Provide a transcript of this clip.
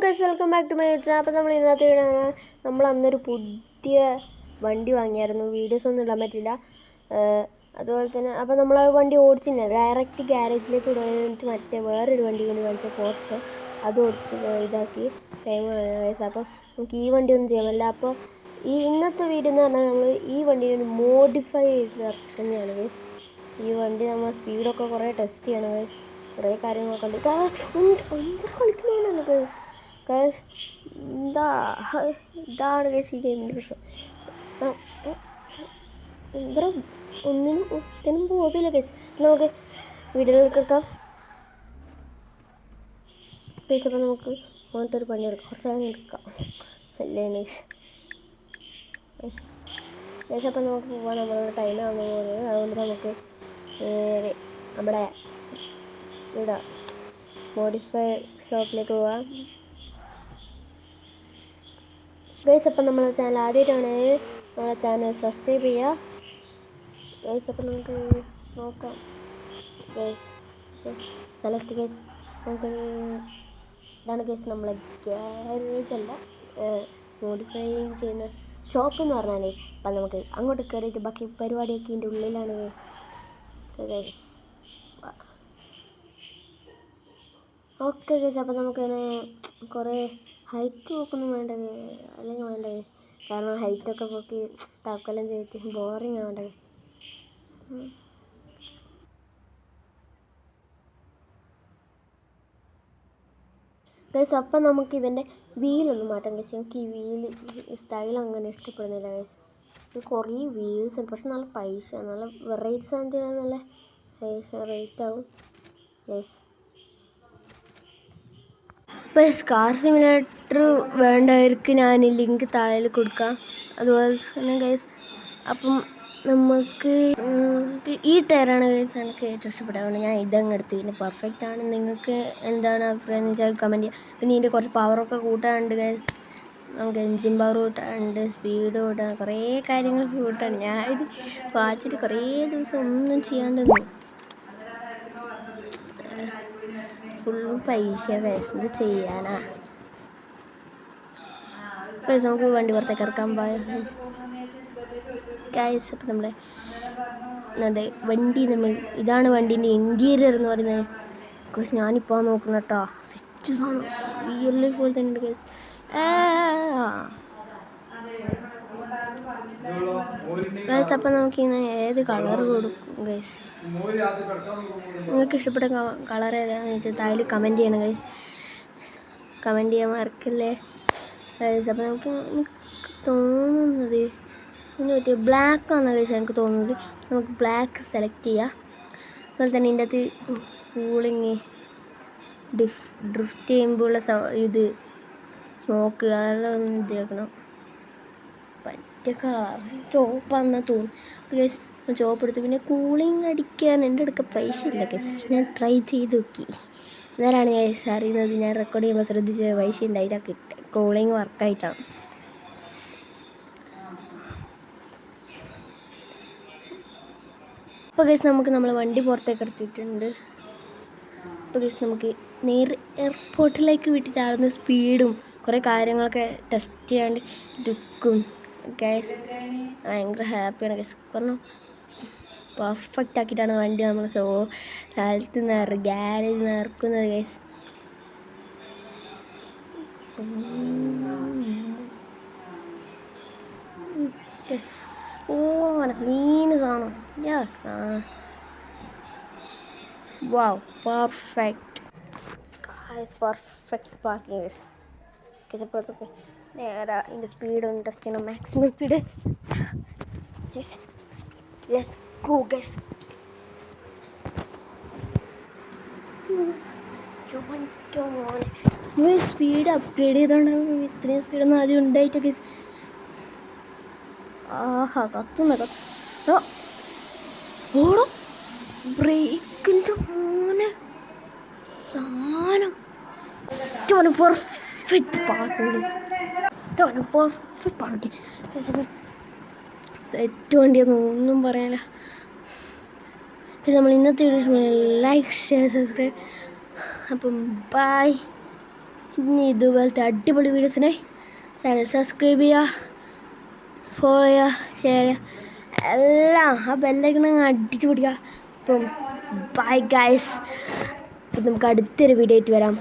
Guys welcome back to my YouTube. അപ്പോൾ നമ്മൾ ഇന്നത്തെ വീഡിയോ നമ്മൾ അന്നൊരു പുതിയ വണ്ടി വാങ്ങിയായിരുന്നു. വീഡിയോസ് ഒന്നും ഇടാൻ പറ്റില്ല. അതുപോലെ തന്നെ അപ്പോൾ നമ്മൾ ആ വണ്ടി ഓടിച്ചില്ല, ഡയറക്റ്റ് ഗ്യാരേജിലേക്ക് ഇടാനായിട്ട് മറ്റേ വേറൊരു വണ്ടി കൊണ്ട് കാണിച്ച പോർഷെ അത് ഓടിച്ച് ഇതാക്കി ടൈം ഗൈസ്. അപ്പോൾ നമുക്ക് ഈ വണ്ടി ഒന്നും ചെയ്യാൻ പറ്റില്ല. അപ്പോൾ ഈ ഇന്നത്തെ വീഡിയോ എന്ന് പറഞ്ഞാൽ നമ്മൾ ഈ വണ്ടിയെ മോഡിഫൈ ചെയ്ത് ഇറക്കുന്നതാണ് ഗൈസ്. ഈ വണ്ടി നമ്മൾ സ്പീഡൊക്കെ കുറേ ടെസ്റ്റ് ചെയ്യണം ഗൈസ്. കുറേ കാര്യങ്ങളൊക്കെ ഉണ്ട്. എന്താ കളിക്കുന്നതാണ് ഗൈസ്. ഗൈസ് ഇതാണ് ഗൈസ് ഈ ഗെയിമിൻ്റെ പ്രശ്നം. എന്താ ഒന്നിനും ബോധമില്ല ഗൈസ്. നമുക്ക് വീഡിയോയിലേക്ക് എടുക്കാം ഗൈസ്. അപ്പോൾ നമുക്ക് അങ്ങനത്തെ ഒരു പണി എടുക്കാം, കുറച്ച് നേരം എടുക്കാം അല്ലേ ഗൈസ്. ഗൈസ് അപ്പോൾ നമുക്ക് പോകാൻ നമ്മളുടെ ടൈം ആകുന്ന പോലെ, അതുകൊണ്ട് നമുക്ക് നമ്മുടെ ഇവിടെ മോഡിഫൈ ഷോപ്പിലേക്ക് പോവാം ഗൈസ്. അപ്പം നമ്മളെ ചാനൽ ആദ്യമായിട്ടാണ്, നമ്മളെ ചാനൽ സബ്സ്ക്രൈബ് ചെയ്യുക ഗൈസ്. അപ്പം നമുക്ക് നോക്കാം ഗൈസ്. Select guys. നമുക്ക് ഇതാണ് ഗൈസ് നമ്മളെ ഗ്യാരേജ് അല്ല, മോഡിഫൈ ചെയ്യുന്ന ഷോപ്പ് എന്ന് പറഞ്ഞാൽ. അപ്പം നമുക്ക് അങ്ങോട്ട് കയറിയിട്ട് ബാക്കി പരിപാടിയൊക്കെ ഇതിൻ്റെ ഉള്ളിലാണ് ഗൈസ്. Guys okay guys. അപ്പോൾ നമുക്കതിനെ കുറേ ഹൈറ്റ് നോക്കൊന്നും വേണ്ട, അല്ലെങ്കിൽ വേണ്ട ഗൈസ്. കാരണം ഹൈറ്റൊക്കെ നോക്കി താക്കോലം ചെയ്തിട്ട് ബോറിങ് ആവേണ്ട ഗൈസ്. ഗൈസ് അപ്പം നമുക്ക് ഇവൻ്റെ വീലൊന്ന് മാറ്റാം ഗൈസ്. എനിക്ക് ഈ വീല് സ്റ്റൈൽ അങ്ങനെ ഇഷ്ടപ്പെടുന്നില്ല ഗൈസ്. ഇത് കുറേ വീൽസ് ഉണ്ട്, പക്ഷെ നല്ല പൈസ, നല്ല വെറൈറ്റി സാധനം ചെയ്താൽ നല്ല പൈസ റേറ്റ് ആവും ഗൈസ്. ഇപ്പോൾ കാർ സിമുലേറ്റർ വേണ്ടവർക്ക് ഞാൻ ലിങ്ക് താഴെ കൊടുക്കാം. അതുപോലെ തന്നെ ഗൈസ് അപ്പം നമുക്ക് ഈ ടയറാണ് ഗൈസ് എനിക്ക് ഏറ്റവും ഇഷ്ടപ്പെട്ടത്. അതുകൊണ്ട് ഞാൻ ഇതങ്ങ് എടുത്തു. പിന്നെ പെർഫെക്റ്റ് ആണ്. നിങ്ങൾക്ക് എന്താണ് അഭിപ്രായം എന്ന് വെച്ചാൽ കമൻറ്റ് ചെയ്യുക. പിന്നെ ഇതിൻ്റെ കുറച്ച് പവറൊക്കെ കൂട്ടാനുണ്ട് ഗൈസ്. നമുക്ക് എൻജിൻ പവർ കൂട്ടാനുണ്ട്, സ്പീഡ് കൂട്ടാൻ, കുറേ കാര്യങ്ങൾ കൂട്ടാണ്. ഞാൻ ഇത് വായിച്ചിട്ട് കുറേ ദിവസം ഒന്നും ചെയ്യാണ്ട് ഫുള്ളും പൈസ ഗൈസ്. ഇത് ചെയ്യാനാ പൈസ. നമുക്ക് വണ്ടി പുറത്തേക്ക് ഇറക്കാൻ പോയാൽ ഗൈസ്. അപ്പം നമ്മുടെ വണ്ടി ഇതാണ് വണ്ടീൻ്റെ ഇൻറ്റീരിയർ എന്ന് പറയുന്നത് ഗൈസ്. ഞാനിപ്പോൾ നോക്കുന്ന കേട്ടോ, സെറ്റ് സാധനം റിയൽ ലൈഫ് പോലെ തന്നെ ഉണ്ട് ഗൈസ്. ഗൈസ് അപ്പം നമുക്ക് ഇന്ന് ഏത് കളർ കൊടുക്കും ഗൈസ്? നിങ്ങൾക്ക് ഇഷ്ടപ്പെട്ട കളർ ഏതാണെന്ന് വെച്ചാൽ താഴെ കമൻറ്റ് ചെയ്യണം ഗൈസ്. കമൻറ്റ് ചെയ്യാൻ മറക്കല്ലേ ഗൈസ്. അപ്പോൾ നമുക്ക് തോന്നുന്നത് ഇതിന് പറ്റിയ ബ്ലാക്കാണ് ഗൈസ് എനിക്ക് തോന്നുന്നത്. നമുക്ക് ബ്ലാക്ക് സെലക്ട് ചെയ്യാം. അതുപോലെ തന്നെ ഇതിൻ്റെ അകത്ത് കൂളിങ്, ഡ്രിഫ്റ്റ് ചെയ്യുമ്പോഴുള്ള ഇത് സ്മോക്ക് അതെല്ലാം ഒന്ന് ഇതാക്കണം. പറ്റിയ കളർ ചുവപ്പാണെന്ന് തോന്നുന്നു ഗൈസ്. ചുവപ്പ് എടുത്തു. പിന്നെ കൂളിങ് അടിക്കാൻ എൻ്റെ അടുക്ക പൈസ ഇല്ല ഗൈസ്, പക്ഷെ ഞാൻ ട്രൈ ചെയ്ത് നോക്കി. എന്നാലാണ് ഗൈസ് അറിയുന്നത് ഞാൻ റെക്കോർഡ് ചെയ്യുമ്പോൾ ശ്രദ്ധിച്ച് പൈസ ഉണ്ടായിട്ടാണ് കിട്ടുക. കൂളിങ് വർക്കായിട്ടാണ്. ഇപ്പോൾ ഗൈസ് നമുക്ക് നമ്മളെ വണ്ടി പുറത്തേക്ക് എടുത്തിട്ടുണ്ട്. അപ്പോൾ ഗൈസ് നമുക്ക് നേരെ എയർപോർട്ടിലേക്ക് വിട്ടിട്ട് ആടുന്ന സ്പീഡും കുറേ കാര്യങ്ങളൊക്കെ ടെസ്റ്റ് ചെയ്യാണ്ട് ലുക്കും ഗൈസ് ഭയങ്കര ഹാപ്പിയാണ് ഗൈസ്. കാരണം പെർഫെക്റ്റ് ആക്കിയിട്ടാണ് വണ്ടി നമ്മൾ സ്ഥലത്ത് നിന്ന് ഗ്യാരേജിൽ നിന്ന് ഇറക്കുന്നത് ഗൈസ്. ഓ സീന് സാധനം. Wow perfect guys, perfect parking guys. ചിലപ്പോഴൊക്കെ നേരെ അതിൻ്റെ സ്പീഡ് ഒന്ന് ടെസ്റ്റ് ചെയ്യണം, maximum speed. Let's go guys. Speed upgrade ചെയ്തോണ്ടാണ് ഇത്രയും സ്പീഡൊന്നും ആദ്യം ഉണ്ടായിട്ട് ഗൈസ്. ആഹാ കത്തുന്ന ഓടോ ബ്രേക്കിൻ്റെ മോനെ സാധനം. Perfect parking guys. Perfect parking. Set വണ്ടിയൊന്നും ഒന്നും പറയാനില്ല. പിന്നെ നമ്മൾ ഇന്നത്തെ വീഡിയോ ലൈക്ക്, ഷെയർ, സബ്സ്ക്രൈബ്. അപ്പം ബൈ. ഇനി ഇതുപോലത്തെ അടിപൊളി വീഡിയോസിനെ ചാനൽ സബ്സ്ക്രൈബ് ചെയ്യുക, ഫോളോ ചെയ്യുക, ഷെയർ ചെയ്യുക, എല്ലാം ആ ബെല്ലൈക്കൺ അടിച്ചു പിടിക്കുക. അപ്പം ബൈ ഗൈസ്. അപ്പം നമുക്ക് അടുത്തൊരു വീഡിയോ ആയിട്ട് വരാം.